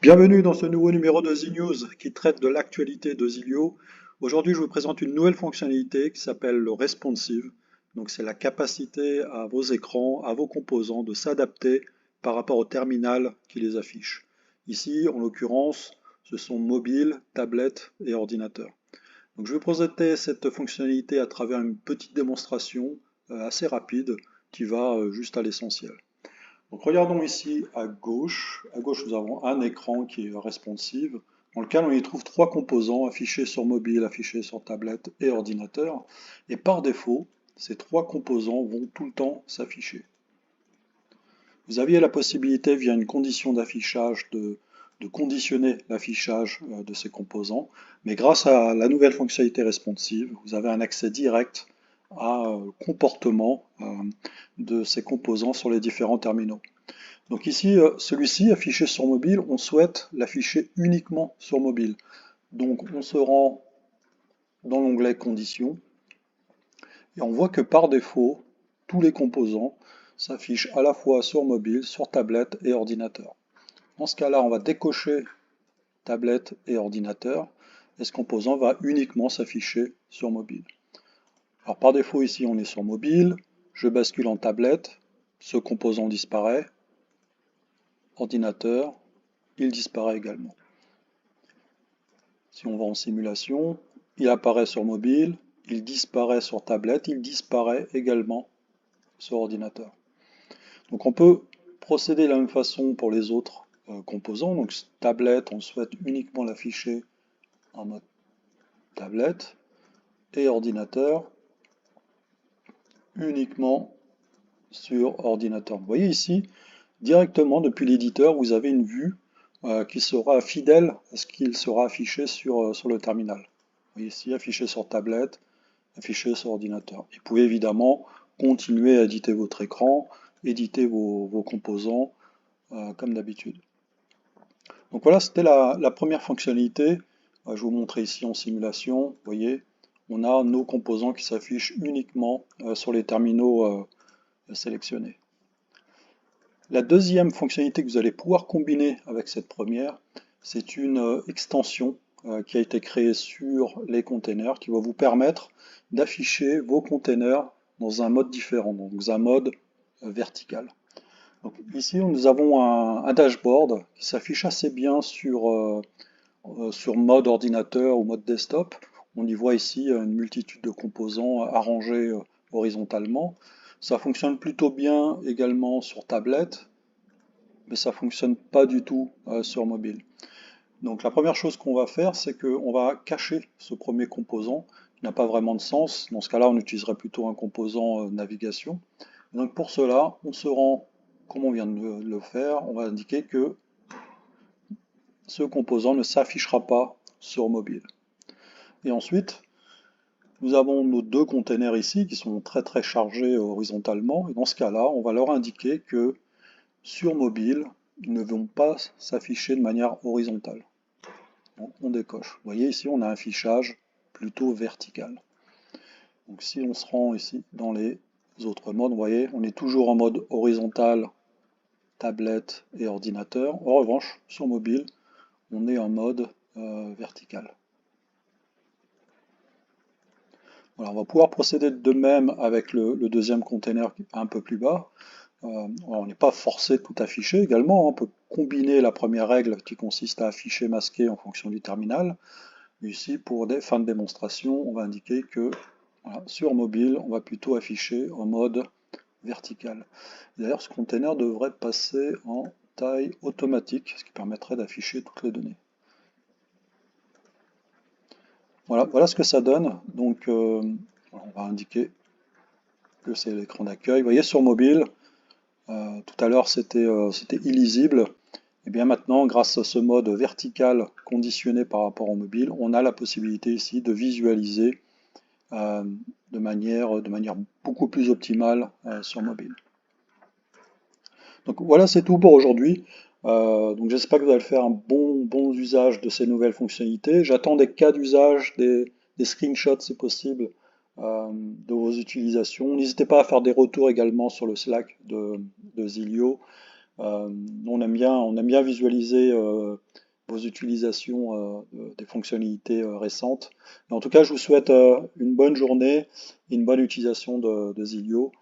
Bienvenue dans ce nouveau numéro de Z-News qui traite de l'actualité de Zilio. Aujourd'hui, je vous présente une nouvelle fonctionnalité qui s'appelle le responsive. Donc, c'est la capacité à vos écrans, à vos composants de s'adapter par rapport au terminal qui les affiche. Ici, en l'occurrence, ce sont mobiles, tablettes et ordinateurs. Donc, je vais présenter cette fonctionnalité à travers une petite démonstration assez rapide qui va juste à l'essentiel. Donc regardons ici à gauche. À gauche, nous avons un écran qui est responsive, dans lequel on y trouve trois composants affichés sur mobile, affichés sur tablette et ordinateur. Et par défaut, ces trois composants vont tout le temps s'afficher. Vous aviez la possibilité, via une condition d'affichage, de conditionner l'affichage de ces composants, mais grâce à la nouvelle fonctionnalité responsive, vous avez un accès direct à comportement de ces composants sur les différents terminaux. Donc ici, celui-ci affiché sur mobile, on souhaite l'afficher uniquement sur mobile. Donc on se rend dans l'onglet Conditions et on voit que par défaut, tous les composants s'affichent à la fois sur mobile, sur tablette et ordinateur. Dans ce cas-là, on va décocher tablette et ordinateur et ce composant va uniquement s'afficher sur mobile. Alors par défaut ici, on est sur mobile, je bascule en tablette, ce composant disparaît, ordinateur, il disparaît également. Si on va en simulation, il apparaît sur mobile, il disparaît sur tablette, il disparaît également sur ordinateur. Donc on peut procéder de la même façon pour les autres composants. Donc tablette, on souhaite uniquement l'afficher en mode tablette et ordinateur uniquement sur ordinateur. Vous voyez ici, directement depuis l'éditeur, vous avez une vue qui sera fidèle à ce qu'il sera affiché sur le terminal. Vous voyez ici, affiché sur tablette, affiché sur ordinateur. Et vous pouvez évidemment continuer à éditer votre écran, éditer vos composants comme d'habitude. Donc voilà, c'était la première fonctionnalité. Je vous montrer ici en simulation. Vous voyez, on a nos composants qui s'affichent uniquement sur les terminaux sélectionnés. La deuxième fonctionnalité que vous allez pouvoir combiner avec cette première, c'est une extension qui a été créée sur les containers qui va vous permettre d'afficher vos containers dans un mode différent, dans un mode vertical. Donc ici, nous avons un dashboard qui s'affiche assez bien sur mode ordinateur ou mode desktop. On y voit ici une multitude de composants arrangés horizontalement. Ça fonctionne plutôt bien également sur tablette, mais ça fonctionne pas du tout sur mobile. Donc la première chose qu'on va faire, c'est qu'on va cacher ce premier composant, qui n'a pas vraiment de sens. Dans ce cas-là, on utiliserait plutôt un composant navigation. Donc pour cela, on se rend, comme on vient de le faire, on va indiquer que ce composant ne s'affichera pas sur mobile. Et ensuite, nous avons nos deux containers ici qui sont très chargés horizontalement. Et dans ce cas-là, on va leur indiquer que sur mobile, ils ne vont pas s'afficher de manière horizontale. Donc on décoche. Vous voyez ici, on a un affichage plutôt vertical. Donc si on se rend ici dans les autres modes, vous voyez, on est toujours en mode horizontal, tablette et ordinateur. En revanche, sur mobile, on est en mode vertical. Voilà, on va pouvoir procéder de même avec le deuxième container un peu plus bas. On n'est pas forcé de tout afficher également. On peut combiner la première règle qui consiste à afficher masqué en fonction du terminal. Ici, pour des fins de démonstration, on va indiquer que voilà, sur mobile, on va plutôt afficher en mode vertical. D'ailleurs, ce container devrait passer en taille automatique, ce qui permettrait d'afficher toutes les données. Voilà ce que ça donne. Donc, on va indiquer que c'est l'écran d'accueil. Vous voyez, sur mobile, tout à l'heure c'était illisible. Et bien maintenant, grâce à ce mode vertical conditionné par rapport au mobile, on a la possibilité ici de visualiser de manière beaucoup plus optimale sur mobile. Donc voilà, c'est tout pour aujourd'hui. Donc j'espère que vous allez faire un bon usage de ces nouvelles fonctionnalités. J'attends des cas d'usage, des screenshots si possible de vos utilisations. N'hésitez pas à faire des retours également sur le Slack de Zilio. On aime bien visualiser vos utilisations des fonctionnalités récentes. Mais en tout cas, je vous souhaite une bonne journée et une bonne utilisation de Zilio.